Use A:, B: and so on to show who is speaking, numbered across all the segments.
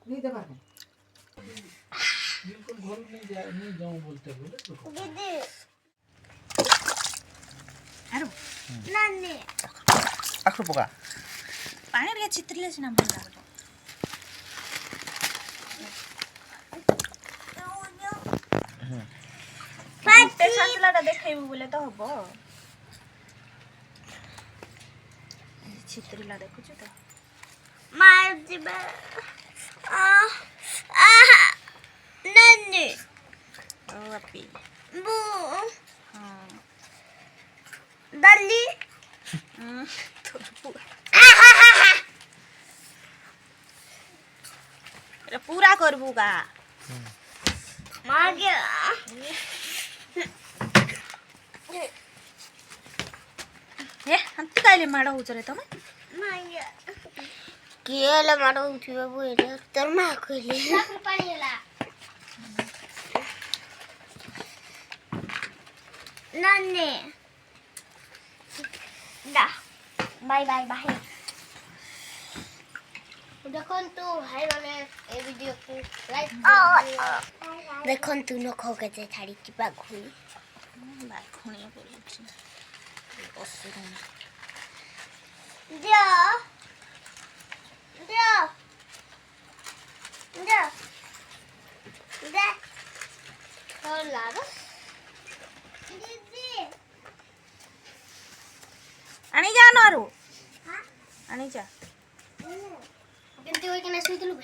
A: नहीं दबा बिल्कुल घोल नहीं जाऊं बोलते बोले दीदी
B: आरो
C: नानी
D: आखु पोका
B: पानी रे चित्रले सिना भल लागो पाटे संतलाटा देखेबु बोले तो हबो चित्रला देखुछु तो
C: मार दिबे नानी
B: ओ अपी
C: बू
B: हां
C: दल्ली
B: पूरा करबू का
C: मार गया
B: ए अंत काले माडा उचरे तमे
C: मार गया केला मार उठिबे बोले तर मा कइले पानी होला नानी दा बाय बाय बाय देखंतु हाय गले ए वीडियो को लाइक देखंतु न खोके जे छाड़ी की बाखुनी
B: बोलु छी बसुर
C: जा जा जा जा होला रो दीदी
B: आनी जा नारू
C: हां
B: आनी जा
C: केमती होई केना सुई दिलु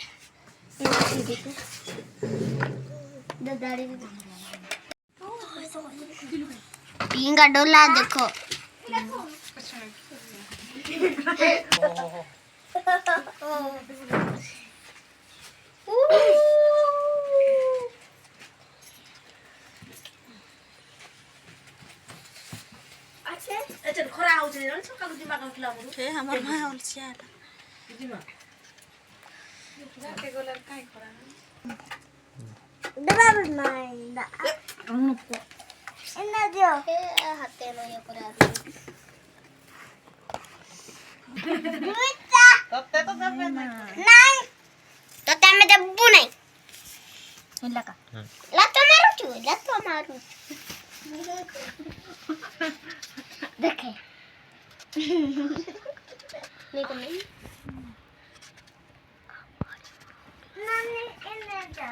C: दादाड़ी पिंगा डोला देखो
B: अच्छा खरा आउ जे सकालु दिमाग उठला बरु हे हमर मां होलसिया दिमाग के गोलर काई खरा
C: दबा माइंदा इना दियो हे हाथे नो ये करा बुता
B: तत्ते तो दबे
C: नहीं तो तमे दब्बू नहीं
B: हिला का
C: लातो मारू देखे नहीं तो नहीं नानी इने जा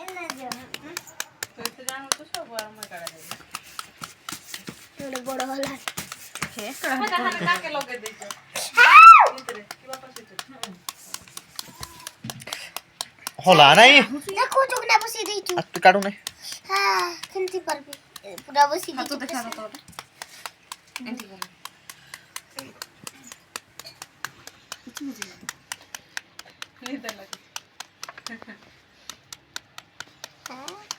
C: इने जा
B: तो इते जानो तो सब बार में काढा दे
C: थोड़ा बड़ा वाला
B: हे कड़ा का के लगे देछो इतरे की वापस इतरे
D: होला नाही
C: देखो चुकना बसी दी तू
D: अत काढू नाही
C: हां केमती परबी पूरा बसी दी
B: तो देखा तो एंटी कर कुछ मुझे नहीं डर लगे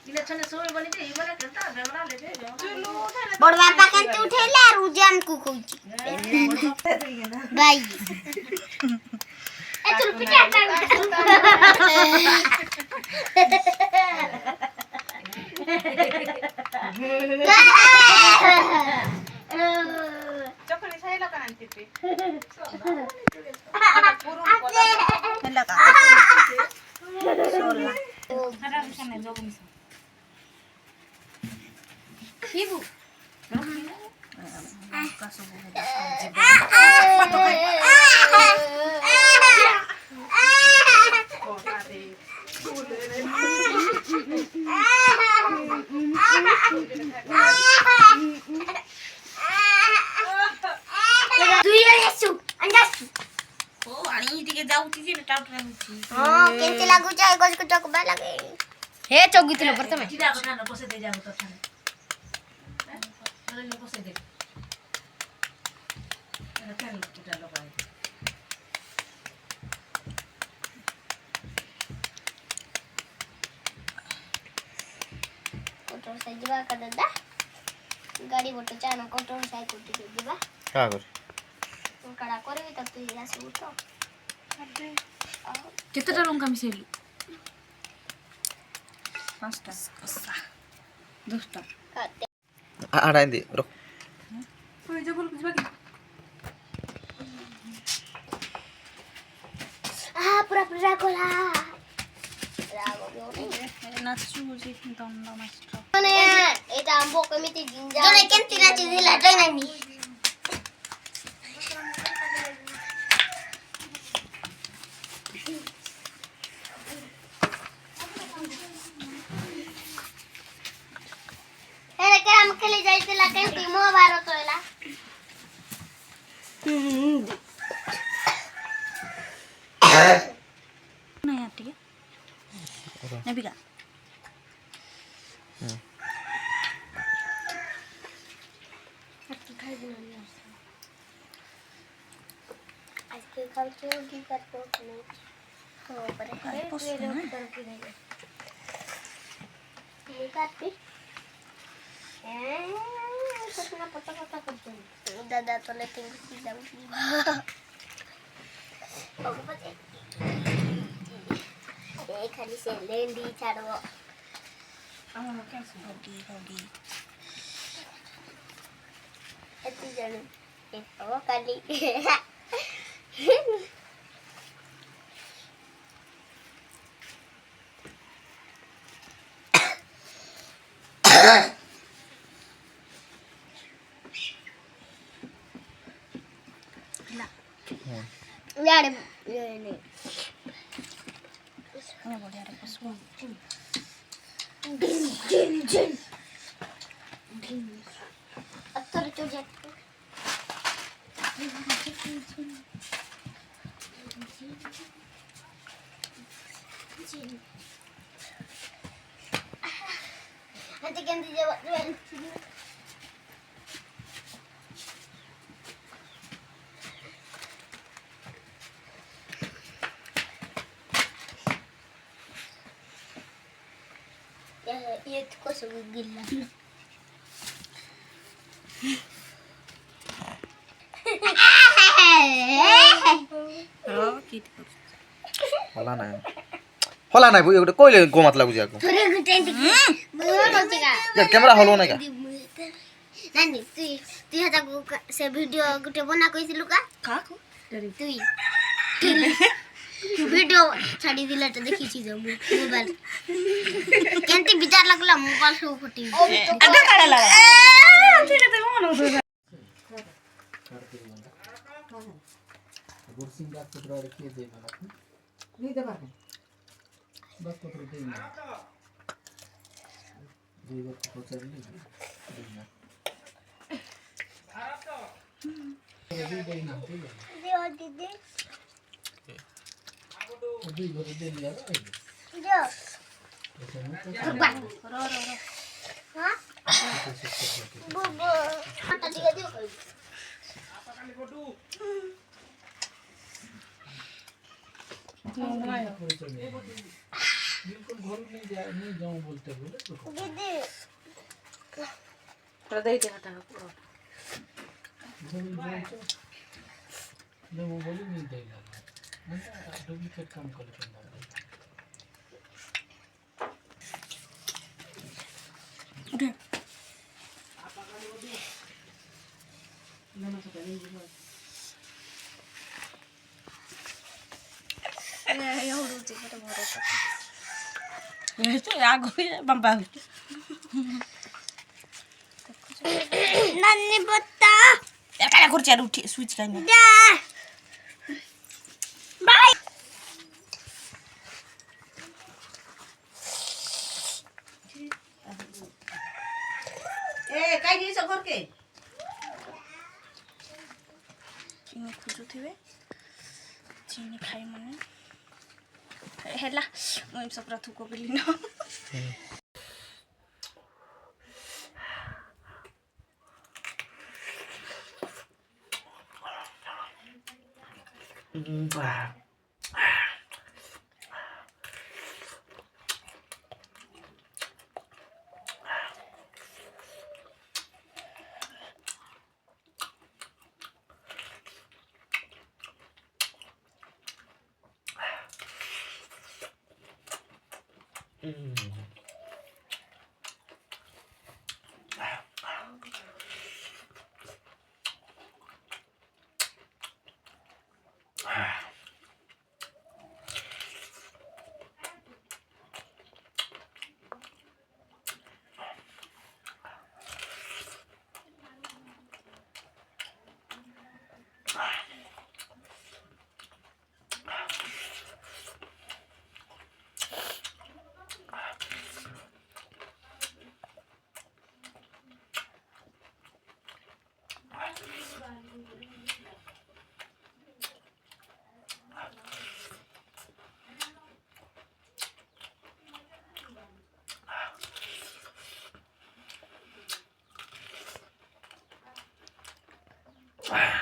B: इले छने सोय बनी दे इबला करता बेवरा ले दे चलो
C: बड़ बापा केंते उठेला रुजान को कहूची भाई ए चल पिटा
B: चकनी छाइला का आणते पे हेला का सोला हरा बिसने जोगनी शिबू का सब
C: केंते लागू चाहे गज को चक बा लगे हे चौगी तिलो प्रथमे
B: जिरा को खाना बसे दे जाऊ तो खाना अरे लोग बसे दे अरे क्या लोग कुटा लगाए
C: ଯିବା କା ଦାଦା ଗାଡ଼ି ଗୋଟେ ଚାନ କଟର ସାଇକେଲ ଟିକେ ଯିବା
D: का कर
C: କଡ଼ା କରିବି ତ ତୁ ଆସିବୁ ତ
B: କେତେଟା ଲଙ୍କା ମିଶେଇଲୁ 5ଟା 10ଟା
D: आड़ा दे रो
B: ওই যে বল বুঝবা কি
C: ପୁରା ପୁରା କଲା
B: ନାଚୁ ଯେ ଦଣ୍ଡ ମାଷ୍ଟର
C: ମାନେ ଏଟା ଆମ୍ବ କେମିତି ଜିଞ୍ଜା ଜଣେ କେମିତି ନାଚିଥିଲା ଜାଣିନି ଏରେ କାମ ଖେଳି ଯାଇଥିଲା କେମିତି ମୋ ବାର ତୋଇଲା
B: ନା यार ठीक है नेबिका
C: आजकल खाते हो की करते हो नहीं हो पर है करके नहीं ये काट कितना पता पता करते हैं दादा तो लेते हैं जाऊंगी अब पता ये खाली से लेंडी छाड़ो
B: ଆମର କେମିତି ହୋଗି
C: ଏତି ଜଣ ଏ ହବ କାଲି यार ये नहीं
B: ଆମେ ବଢିଆରେ ପଶୁ
C: अत्तर तो जाते nanti ganti jawab ये तो कुछ गिल्ला
D: होला ना बुई कोइले गोमात लागु जाको
C: थोड़े घंटे
D: या कैमरा हलो ना का
C: नानी तू हता से वीडियो गुटे बना कइसिलु का
B: କାକୁ
C: तू वीडियो छाड़ी दिला तो देखी छी जो मोबाइल केंती विचार लागला मोबाइल सब फटी
B: अड्डा काढा लागा ठीक आहे ते म्हणू होतो
A: गुरसिंग का टुकड़ा रखिए दे वाला नहीं दबा के बस पकड़ दे ना दे वक्त को चल ली देना दे ना
C: दीदी
A: अभी घर दे लिया
C: जो
A: ऐसा नहीं तो
B: रो
C: हां बुबु आता दिगा दियो कई
A: बिल्कुल घर नहीं जाऊं बोलते बोले
C: दीदी
B: हृदय दे हटा
A: मैं वो बोली नहीं देगा मैं डुप्लीकेट काम कर लेता
B: उठे एवढं ते भरत आगो बाबा
C: नानी बत्ता
B: यार काय खुर्ची आली उठी स्विच काय नाही
C: बाय
B: ए काय दिस घर के चिनी खोजुथिबे चिनी खाइ मने हेला म सब प्रथु को बिलिन
D: Ah.